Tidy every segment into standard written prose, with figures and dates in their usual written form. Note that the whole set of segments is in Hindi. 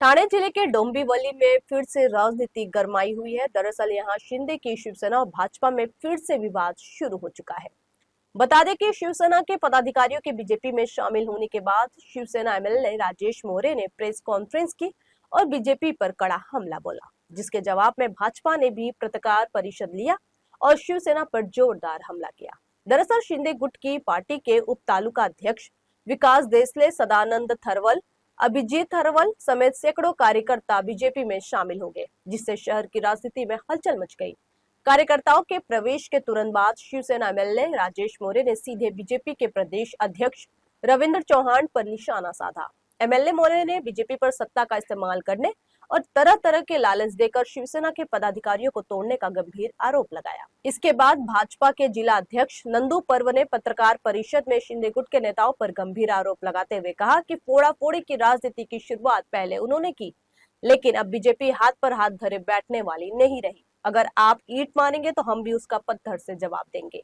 ठाणे जिले के डोंबिवली में फिर से राजनीति गरमाई हुई है। दरअसल यहां शिंदे की शिवसेना और भाजपा में फिर से विवाद शुरू हो चुका है। बता दें कि शिवसेना के पदाधिकारियों के बीजेपी में शामिल होने के बाद शिवसेना एमएलए राजेश मोरे ने प्रेस कॉन्फ्रेंस की और बीजेपी पर कड़ा हमला बोला, जिसके जवाब में भाजपा ने भी पत्रकार परिषद लिया और शिवसेना पर जोरदार हमला किया। दरअसल शिंदे गुट की पार्टी के उप तालुका अध्यक्ष विकास देसले, सदानंद थरवल, अभिजीत थरवल समेत सैकड़ों कार्यकर्ता बीजेपी में शामिल हो गए, जिससे शहर की राजनीति में हलचल मच गई। कार्यकर्ताओं के प्रवेश के तुरंत बाद शिवसेना एमएलए राजेश मोरे ने सीधे बीजेपी के प्रदेश अध्यक्ष रविंद्र चौहान पर निशाना साधा। एमएलए मोरे ने बीजेपी पर सत्ता का इस्तेमाल करने और तरह तरह के लालच देकर शिवसेना के पदाधिकारियों को तोड़ने का गंभीर आरोप लगाया। इसके बाद भाजपा के जिला अध्यक्ष नंदू पर्व ने पत्रकार परिषद में शिंदे गुट के नेताओं पर गंभीर आरोप लगाते हुए कहा कि फोड़ाफोड़ी की राजनीति की शुरुआत पहले उन्होंने की, लेकिन अब बीजेपी हाथ पर हाथ धरे बैठने वाली नहीं रही। अगर आप ईंट मारेंगे तो हम भी उसका पत्थर से जवाब देंगे।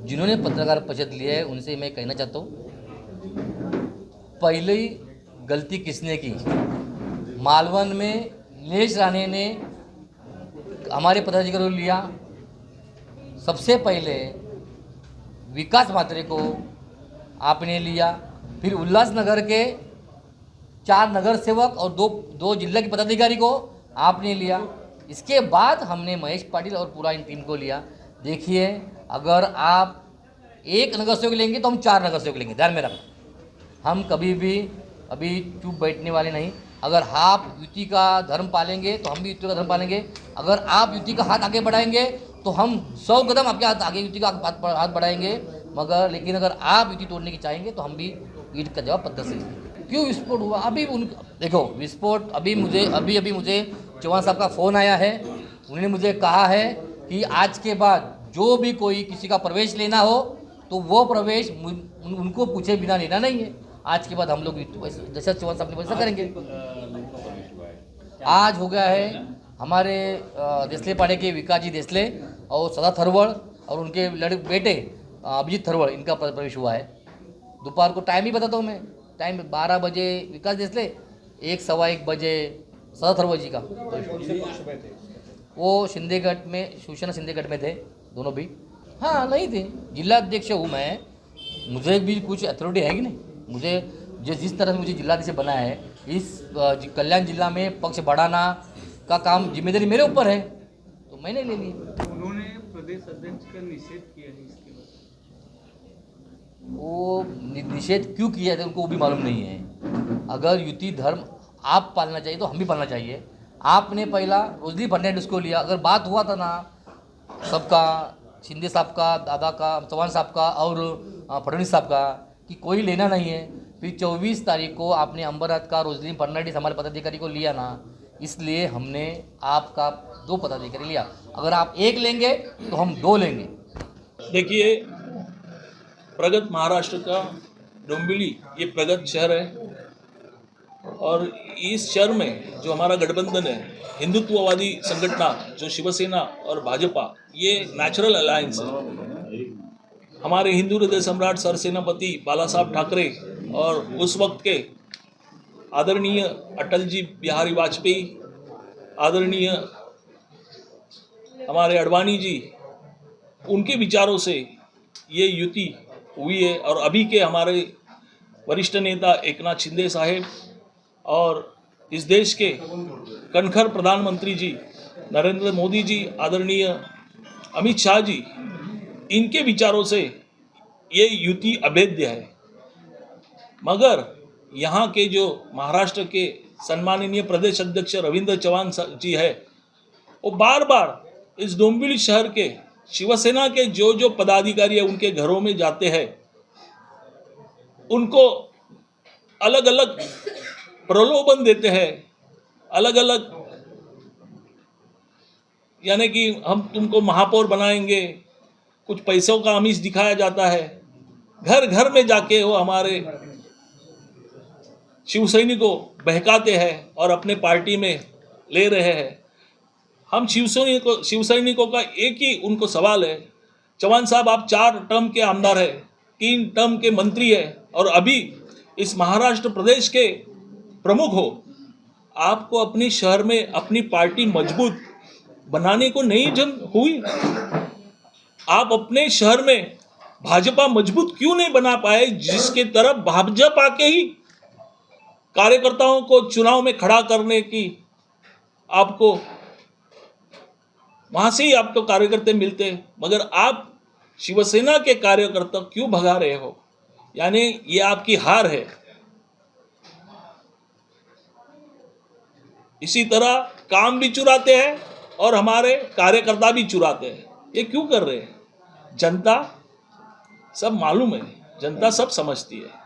जिन्होंने पत्रकार परिषद लिया है उनसे मैं कहना चाहता हूँ, पहले ही गलती किसने की? मालवन में नीलेश राणे ने हमारे पदाधिकारियों को लिया। सबसे पहले विकास मात्रे को आपने लिया, फिर उल्लासनगर के 4 नगर सेवक और दो जिला के पदाधिकारी को आपने लिया। इसके बाद हमने महेश पाटिल और पूरा इन टीम को लिया। देखिए, अगर आप एक नगर सेवक लेंगे तो हम 4 नगर सेवक लेंगे, ध्यान में रखना। हम कभी भी अभी चुप बैठने वाले नहीं। अगर आप युति का धर्म पालेंगे तो हम भी युति का धर्म पालेंगे। अगर आप युति का हाथ आगे बढ़ाएंगे तो हम 100 कदम आपके हाथ आगे युति का हाथ बढ़ाएंगे। मगर लेकिन अगर आप युति तोड़ने की चाहेंगे तो हम भी ईंट का जवाब पत्थर से देंगे। क्यों विस्फोट हुआ? अभी देखो विस्फोट अभी मुझे चौहान साहब का फ़ोन आया है। उन्होंने मुझे कहा है कि आज के बाद जो भी कोई किसी का प्रवेश लेना हो तो वो प्रवेश उनको पूछे बिना लेना नहीं है। आज के बाद हम लोग जैसा चौहान साहब ने वैसा करेंगे। आज हो गया है हमारे देसले पाड़े के विकास जी देसले और सदा थरवल और उनके बेटे अभिजीत थरवल, इनका प्रवेश हुआ है। दोपहर को टाइम ही बताता हूँ मैं, टाइम 12 बजे विकास देसले, 1-1:15 बजे सदा थरवल जी का। वो शिंदेगढ़ में, शिवसेना शिंदेगढ़ में थे दोनों भी। हाँ, नहीं थे। जिला अध्यक्ष हूँ मैं, मुझे भी कुछ अथॉरिटी है कि नहीं? मुझे जिस तरह से मुझे जिलाध्यक्ष बनाया है, इस कल्याण जिला में पक्ष बढ़ाना का काम जिम्मेदारी मेरे ऊपर है, तो मैंने ले लिया। उन्होंने प्रदेश अध्यक्ष का निषेध किया है, इसके बाद वो निषेध क्यों किया था उनको भी मालूम नहीं है। अगर युति धर्म आप पालना चाहिए तो हम भी पालना चाहिए। आपने पहला रोजली फर्नांडिस को लिया। अगर बात हुआ था ना सबका, शिंदे साहब का, दादा का, चौहान साहब का और फडणवीस साहब का, कि कोई लेना नहीं है, फिर 24 तारीख को आपने अंबरनाथ का रोजली फर्नांडिस हमारे पदाधिकारी को लिया ना, इसलिए हमने आपका 2 पदाधिकारी लिया। अगर आप 1 लेंगे तो हम 2 लेंगे। देखिए, प्रगत महाराष्ट्र का डोंबिवली ये प्रगत शहर है और इस शहर में जो हमारा गठबंधन है, हिंदुत्ववादी संगठना जो शिवसेना और भाजपा, ये नेचुरल अलायंस है। हमारे हिंदू हृदय सम्राट सरसेनापति बाला साहब ठाकरे और उस वक्त के आदरणीय अटल जी बिहारी वाजपेयी, आदरणीय हमारे अडवाणी जी, उनके विचारों से ये युति हुई है। और अभी के हमारे वरिष्ठ नेता एकनाथ शिंदे साहेब और इस देश के कणखर प्रधानमंत्री जी नरेंद्र मोदी जी, आदरणीय अमित शाह जी, इनके विचारों से ये युति अभेद्य है। मगर यहाँ के जो महाराष्ट्र के सम्माननीय प्रदेश अध्यक्ष रविंद्र चौहान जी है, वो बार बार इस डोंबिवली शहर के शिवसेना के जो पदाधिकारी है उनके घरों में जाते हैं, उनको अलग अलग प्रलोभन देते हैं, अलग अलग, यानी कि हम तुमको महापौर बनाएंगे, कुछ पैसों का आमिष दिखाया जाता है। घर घर में जाके वो हमारे शिवसैनिकों को बहकाते हैं और अपने पार्टी में ले रहे हैं। हम शिवसैनिकों का एक ही उनको सवाल है, चौहान साहब आप 4 टर्म के आमदार है, 3 टर्म के मंत्री है और अभी इस महाराष्ट्र प्रदेश के प्रमुख हो, आपको अपनी शहर में अपनी पार्टी मजबूत बनाने को नहीं जंग हुई? आप अपने शहर में भाजपा मजबूत क्यों नहीं बना पाए, जिसके तरफ भाजपा के ही कार्यकर्ताओं को चुनाव में खड़ा करने की आपको वहां से ही आपको कार्यकर्ता मिलते, मगर आप शिवसेना के कार्यकर्ता क्यों भगा रहे हो? यानी ये आपकी हार है। इसी तरह काम भी चुराते हैं और हमारे कार्यकर्ता भी चुराते हैं। ये क्यों कर रहे हैं? जनता सब मालूम है, जनता सब समझती है।